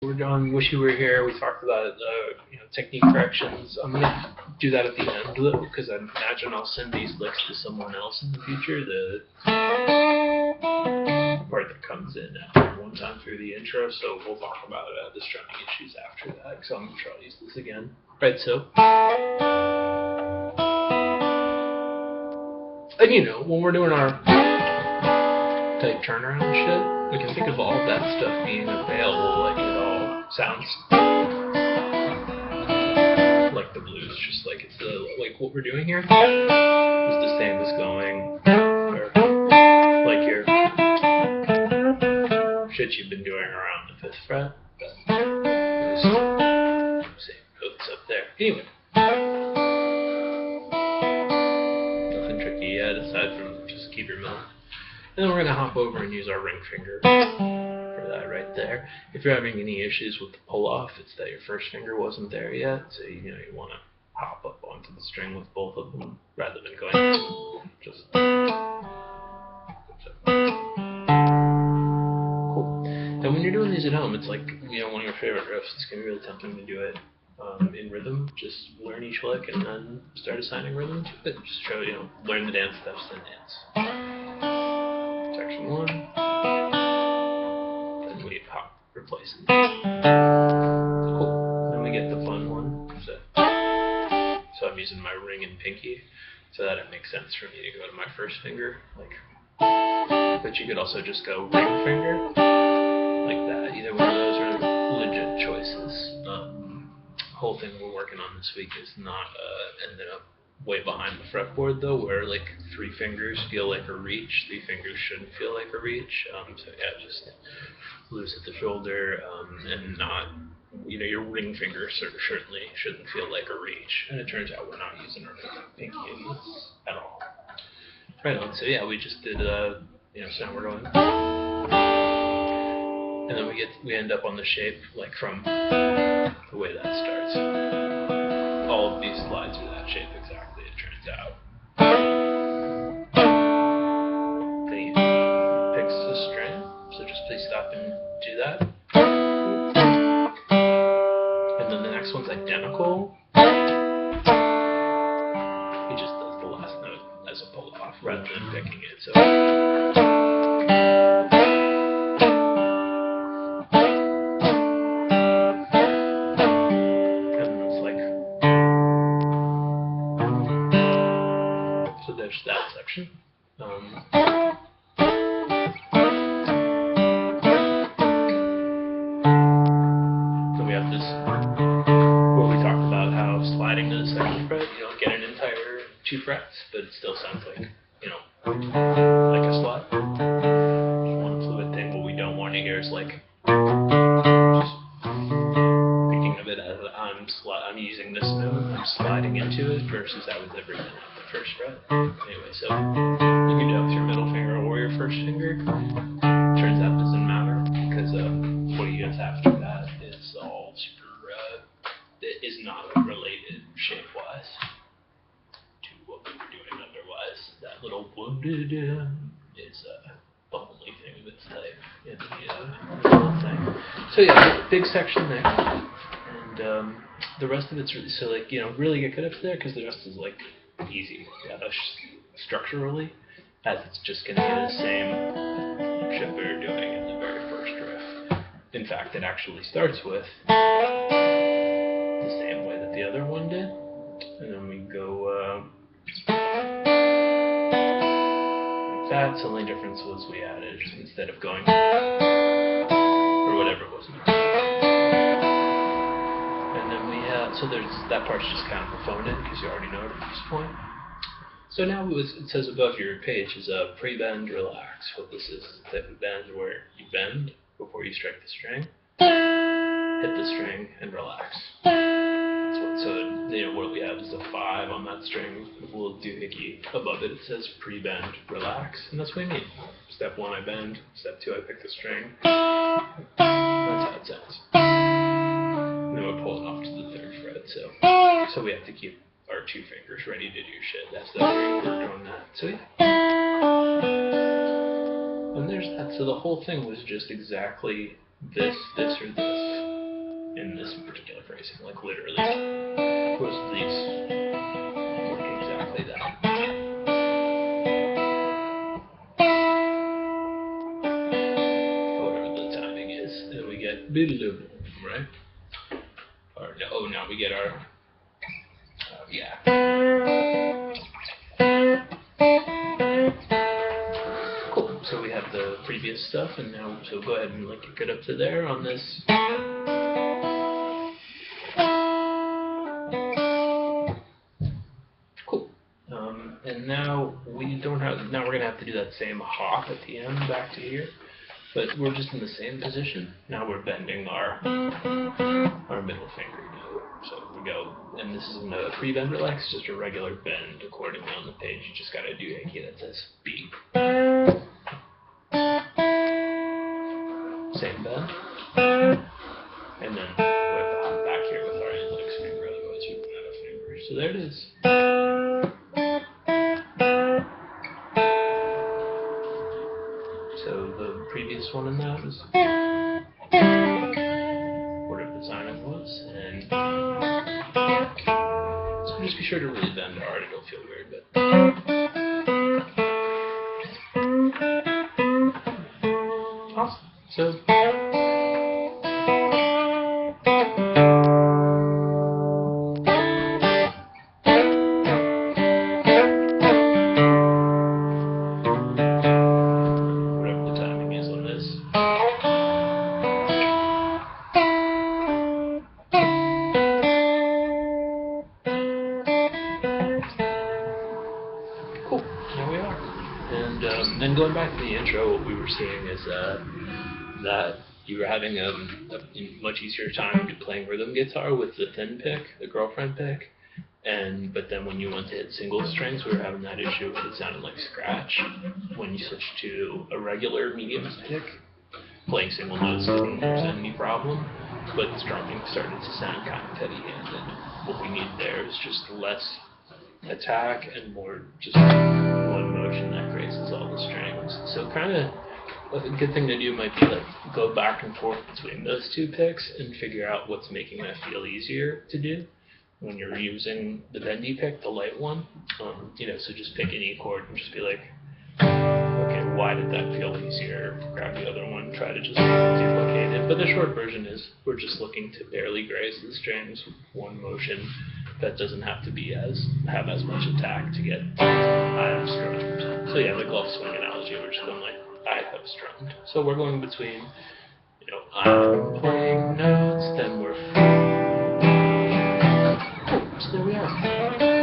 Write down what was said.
We're doing Wish You Were Here. We talked about technique corrections. I'm gonna do that at the end though, because I imagine I'll send these licks to someone else in the future. The part that comes in after one time through the intro, so we'll talk about the strumming issues after that. So I'm gonna try to use this again. Right, so. And when we're doing our type turnaround shit, we can think of all that stuff being available, like it all sounds like the blues, just like it's like what we're doing here is the same as going, or like your shit you've been doing around the 5th fret, but same notes up there. Anyway. Nothing tricky yet aside from just keep your mouth. And then we're going to hop over and use our ring finger for that right there. If you're having any issues with the pull-off, it's that your first finger wasn't there yet, so you want to hop up onto the string with both of them rather than going just... Cool. And when you're doing these at home, it's like, one of your favorite riffs. It's going to be really tempting to do it in rhythm. Just learn each lick and then start assigning rhythm to it. Just show, learn the dance steps, then dance. Section 1, then we hop, replace it. Cool. Then we get the fun one. So I'm using my ring and pinky, so that it makes sense for me to go to my first finger, but you could also just go ring finger, like that. Either one of those are legit choices. Whole thing we're working on this week is not ended up way behind the fretboard though, where like 3 fingers feel like a reach, 3 fingers shouldn't feel like a reach. So yeah, just loose at the shoulder, and not, your ring finger certainly shouldn't feel like a reach. And it turns out we're not using our pinky in this at all. Right on. So yeah, we just did so now we're going, and then we end up on the shape like from the way that starts. All of these slides are that shape exactly, it turns out. Then he picks the string, so just please stop and do that. And then the next one's identical. He just does the last note as a pull off rather than picking it. So. There's that section. Then we have this where we talked about how sliding to the 2nd fret, you don't get an entire 2 frets, but it still sounds like, like a slide. Just one fluid thing. What we don't want to hear is like just thinking of it as I'm using this note, I'm sliding into it versus I was ever going up the 1st fret. Anyway, so you can do it with your middle finger or your first finger. Turns out it doesn't matter because what he does after that is all super, it is not related shape-wise to what we were doing otherwise. That little wounded is the only thing of its type in the whole thing. So yeah, big section there. And the rest of it's really get good up there because the rest is like easy, structurally, as it's just going to be the same shit we were doing in the very first riff. In fact, it actually starts with the same way that the other one did, and then we go like that. So the only difference was we added, instead of going or whatever it was. So there's that part's just kind of a phone in because you already know it at this point. So now it says above your page is a pre-bend relax. What this is the type of bend where you bend before you strike the string, hit the string, and relax. What we have is a 5 on that string with a little doohickey. Above it says pre-bend relax, and that's what I mean. Step 1 I bend, step 2 I pick the string. That's how it sounds. And then we're pulling off to the 3rd fret, so we have to keep our 2 fingers ready to do shit. That's the way we're doing that. So yeah. And there's that. So the whole thing was just exactly this, or this. in this particular phrasing, like literally. Most of these work exactly that. Whatever the timing is, and we get boodaloo, right? Or no, oh, now we get our yeah. Cool. So we have the previous stuff, and now so go ahead and link it up to there on this. Cool. And now we don't have. Now we're gonna have to do that same hop at the end back to here, but we're just in the same position. Now we're bending our middle finger. So we go, and this isn't a pre-bend relax, it's just a regular bend accordingly on the page. You just gotta do a key that says B. Same bend. And then we have to hop back here with our index finger, otherwise you run out of fingers. So there it is. So the previous one in that was whatever the timing was, and so just be sure to really bend hard, it'll feel weird, but awesome. So whatever the timing is on this. Cool, here we are. And then going back to the intro, what we were seeing is that you were having a much easier time playing rhythm guitar with the thin pick, the girlfriend pick, but then when you went to hit single strings, we were having that issue with it sounded like scratch. When you switched to a regular medium pick, playing single notes didn't present any problem, but strumming started to sound kind of heavy-handed. What we need there is just less attack and more just one motion that grazes all the strings. So kind of a good thing to do might be like go back and forth between those two picks and figure out what's making that feel easier to do when you're using the bendy pick, the light one. So just pick any chord and just be like, okay, why did that feel easier? Grab the other one, try to just duplicate it. But the short version is we're just looking to barely graze the strings with one motion that doesn't have to have as much attack to get I have strummed. So yeah, the golf swing analogy, we're just going like I have strummed. So we're going between, I'm playing notes, then we're so there we are.